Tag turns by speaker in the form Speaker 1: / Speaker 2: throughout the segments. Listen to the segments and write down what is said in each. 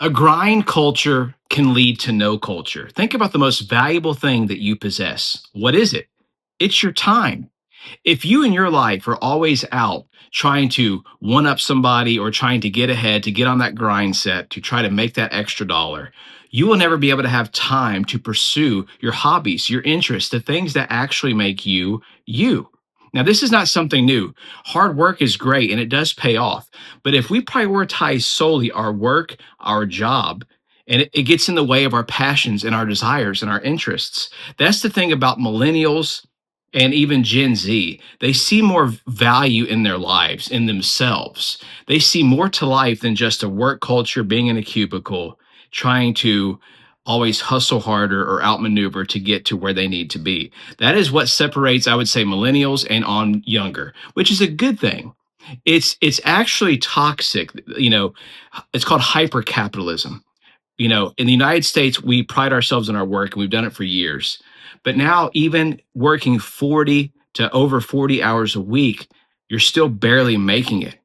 Speaker 1: A grind culture can lead to no culture. Think about the most valuable thing that you possess. What is it? It's your time. If you in your life are always out trying to one up somebody or trying to get ahead, to get on that grind set, to try to make that extra dollar, you will never be able to have time to pursue your hobbies, your interests, the things that actually make you you. Now, this is not something new. Hard work is great and it does pay off. But if we prioritize solely our work, our job, and it gets in the way of our passions and our desires and our interests, that's the thing about millennials and even Gen Z. They see more value in their lives, in themselves. They see more to life than just a work culture, being in a cubicle, trying to always hustle harder or outmaneuver to get to where they need to be. That is what separates, I would say, millennials and on younger, which is a good thing. It's actually toxic. It's called hyper capitalism. In the United States, we pride ourselves in our work and we've done it for years. But now, even working 40 to over 40 hours a week, you're still barely making it.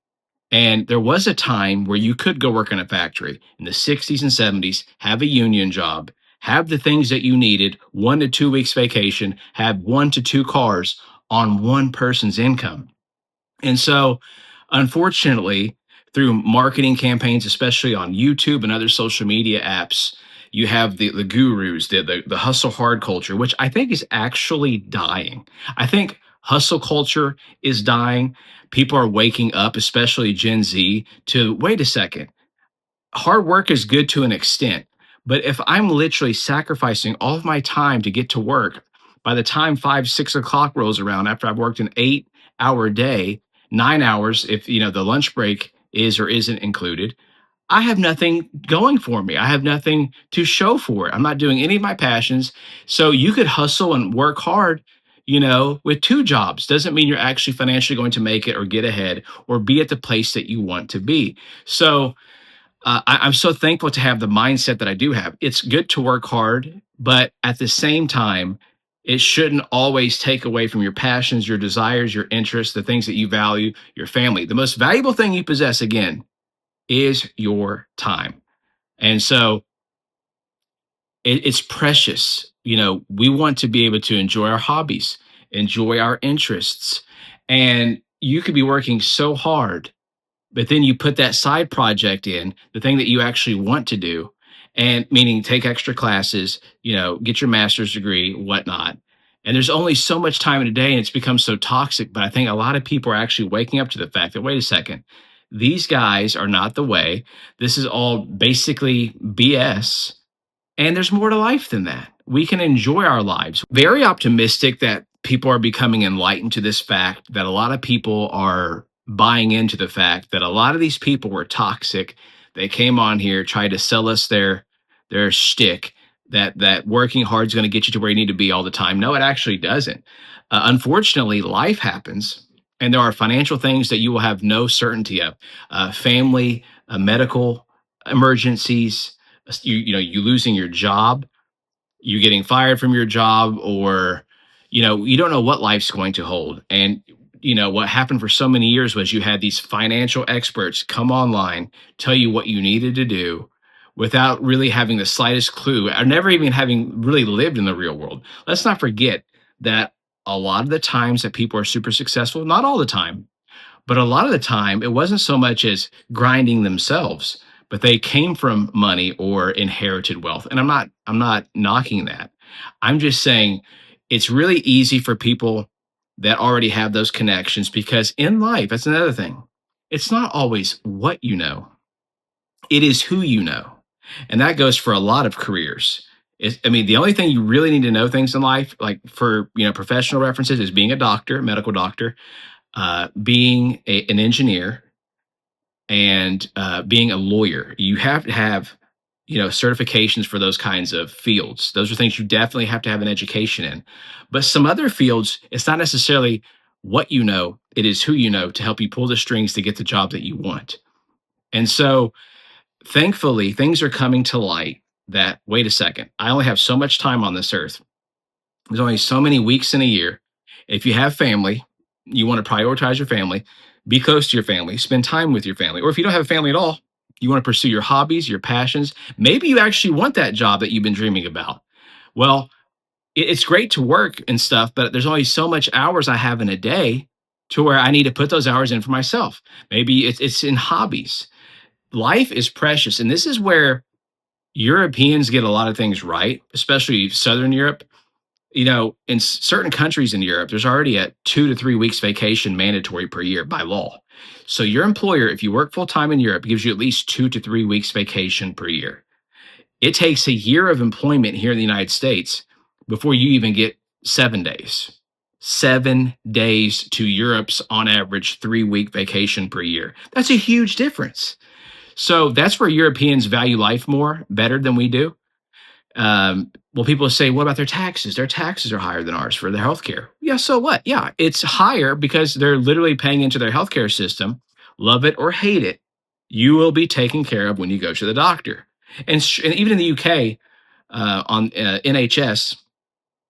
Speaker 1: And there was a time where you could go work in a factory in the 60s and 70s, have a union job, have the things that you needed, 1 to 2 weeks vacation, have 1 to 2 cars on one person's income. And so, unfortunately, through marketing campaigns, especially on YouTube and other social media apps, you have the gurus, the hustle hard culture, which I think is actually dying. I think hustle culture is dying. People are waking up, especially Gen Z, to wait a second. Hard work is good to an extent, but if I'm literally sacrificing all of my time to get to work, by the time 5, 6 o'clock rolls around, after I've worked an 8 hour day, 9 hours, if the lunch break is or isn't included, I have nothing going for me. I have nothing to show for it. I'm not doing any of my passions. So you could hustle and work hard, with 2 jobs. Doesn't mean you're actually financially going to make it or get ahead or be at the place that you want to be. So I'm so thankful to have the mindset that I do have. It's good to work hard, but at the same time, it shouldn't always take away from your passions, your desires, your interests, the things that you value, your family. The most valuable thing you possess, again, is your time. And so it's precious. We want to be able to enjoy our hobbies, enjoy our interests. And you could be working so hard, but then you put that side project in, the thing that you actually want to do, and meaning take extra classes, get your master's degree, whatnot. And there's only so much time in a day, and it's become so toxic. But I think a lot of people are actually waking up to the fact that, wait a second, these guys are not the way. This is all basically BS. And there's more to life than that. We can enjoy our lives. Very optimistic that people are becoming enlightened to this fact that a lot of people are buying into the fact that a lot of these people were toxic. They came on here, tried to sell us their shtick that working hard is going to get you to where you need to be all the time. No, it actually doesn't. Unfortunately, life happens, and there are financial things that you will have no certainty of. Family, medical emergencies, you losing your job, you getting fired from your job, or you don't know what life's going to hold. And what happened for so many years was you had these financial experts come online, tell you what you needed to do without really having the slightest clue, or never even having really lived in the real world. Let's not forget that a lot of the times that people are super successful, not all the time, but a lot of the time, it wasn't so much as grinding themselves, but they came from money or inherited wealth. And I'm not knocking that. I'm just saying it's really easy for people that already have those connections, because in life, that's another thing. It's not always what you know, it is who you know. And that goes for a lot of careers. I mean, the only thing you really need to know things in life, like for professional references, is being a doctor, medical doctor, being an engineer, and being a lawyer. You have to have certifications for those kinds of fields. Those are things you definitely have to have an education in. But some other fields, it's not necessarily what you know, it is who you know to help you pull the strings to get the job that you want. And so thankfully, things are coming to light that, wait a second, I only have so much time on this earth. There's only so many weeks in a year. If you have family, you want to prioritize your family, be close to your family, spend time with your family. Or if you don't have a family at all, You want to pursue your hobbies, your passions. Maybe you actually want that job that you've been dreaming about. Well, it's great to work and stuff, but there's only so much hours I have in a day to where I need to put those hours in for myself. Maybe it's in hobbies. Life is precious. And this is where Europeans get a lot of things right, especially Southern Europe. In certain countries in Europe, there's already a 2 to 3 weeks vacation mandatory per year by law. So your employer, if you work full time in Europe, gives you at least 2 to 3 weeks vacation per year. It takes a year of employment here in the United States before you even get 7 days. 7 days to Europe's on average 3 week vacation per year. That's a huge difference. So that's where Europeans value life more, better than we do. Well, people say, what about their taxes? Their taxes are higher than ours for their healthcare. Yeah, so what? Yeah, it's higher because they're literally paying into their healthcare system. Love it or hate it, you will be taken care of when you go to the doctor. And even in the UK, on NHS,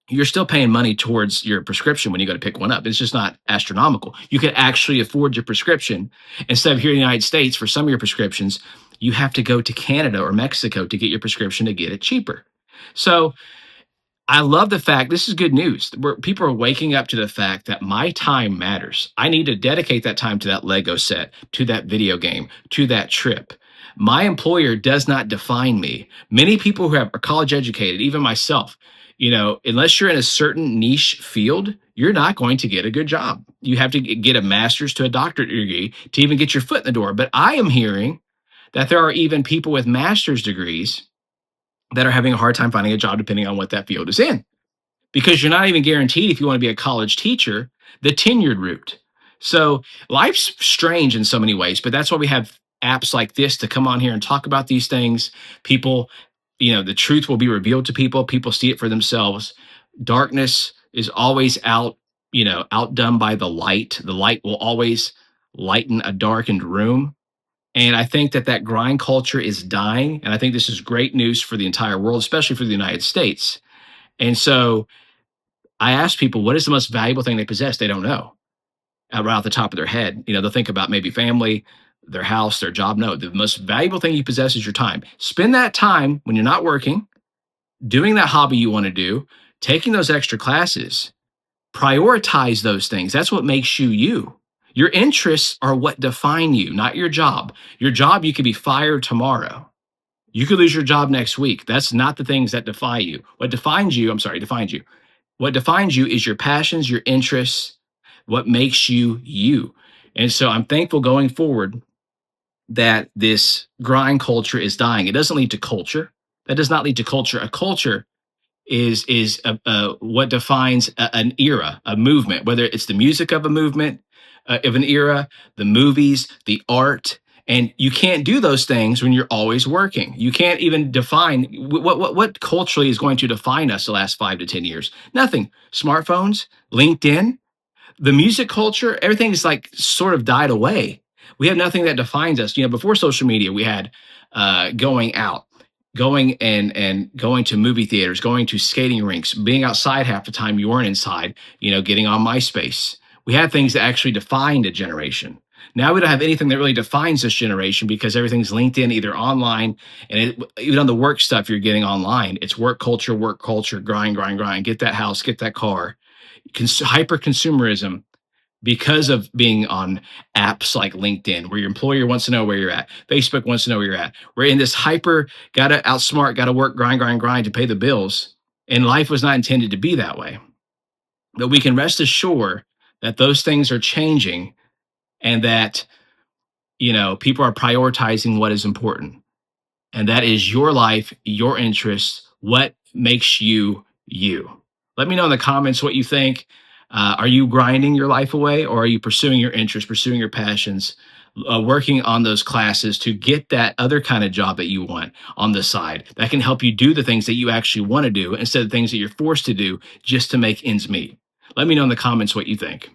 Speaker 1: you're still paying money towards your prescription when you go to pick one up. It's just not astronomical. You can actually afford your prescription. Instead of here in the United States, for some of your prescriptions, you have to go to Canada or Mexico to get your prescription to get it cheaper. So I love the fact this is good news. Where people are waking up to the fact that my time matters. I need to dedicate that time to that Lego set, to that video game, to that trip. My employer does not define me. Many people who are college educated, even myself, unless you're in a certain niche field, you're not going to get a good job. You have to get a master's to a doctorate degree to even get your foot in the door. But I am hearing that there are even people with master's degrees that are having a hard time finding a job depending on what that field is in, because you're not even guaranteed, if you want to be a college teacher, the tenured route. So life's strange in so many ways, but that's why we have apps like this to come on here and talk about these things. People, the truth will be revealed to people. People see it for themselves. Darkness is always outdone by the light. The light will always lighten a darkened room. And I think that grind culture is dying. And I think this is great news for the entire world, especially for the United States. And so I ask people, what is the most valuable thing they possess? They don't know right off the top of their head. They'll think about maybe family, their house, their job. No, the most valuable thing you possess is your time. Spend that time when you're not working, doing that hobby you want to do, taking those extra classes. Prioritize those things. That's what makes you you. Your interests are what define you, not your job. Your job, you could be fired tomorrow. You could lose your job next week. That's not the things that define you. What defines you, defines you. What defines you is your passions, your interests, what makes you you. And so I'm thankful going forward that this grind culture is dying. It doesn't lead to culture. That does not lead to culture. A culture is what defines an era, a movement, whether it's the music of a movement, of an era, the movies, the art. And you can't do those things when you're always working. You can't even define what culturally is going to define us the last 5 to 10 years. Nothing. Smartphones, LinkedIn, the music culture, everything is like sort of died away. We have nothing that defines us. Before social media, we had going out, going to movie theaters, going to skating rinks, being outside half the time you weren't inside, getting on MySpace. We had things that actually defined a generation. Now we don't have anything that really defines this generation because everything's LinkedIn, either online, and even on the work stuff you're getting online. It's work culture, grind, grind, grind. Get that house, get that car. Hyper consumerism because of being on apps like LinkedIn, where your employer wants to know where you're at. Facebook wants to know where you're at. We're in this hyper, gotta outsmart, gotta work, grind, grind, grind to pay the bills. And life was not intended to be that way. But we can rest assured that those things are changing and that, people are prioritizing what is important. And that is your life, your interests, what makes you you. Let me know in the comments what you think. Are you grinding your life away, or are you pursuing your interests, pursuing your passions, working on those classes to get that other kind of job that you want on the side that can help you do the things that you actually want to do instead of things that you're forced to do just to make ends meet? Let me know in the comments what you think.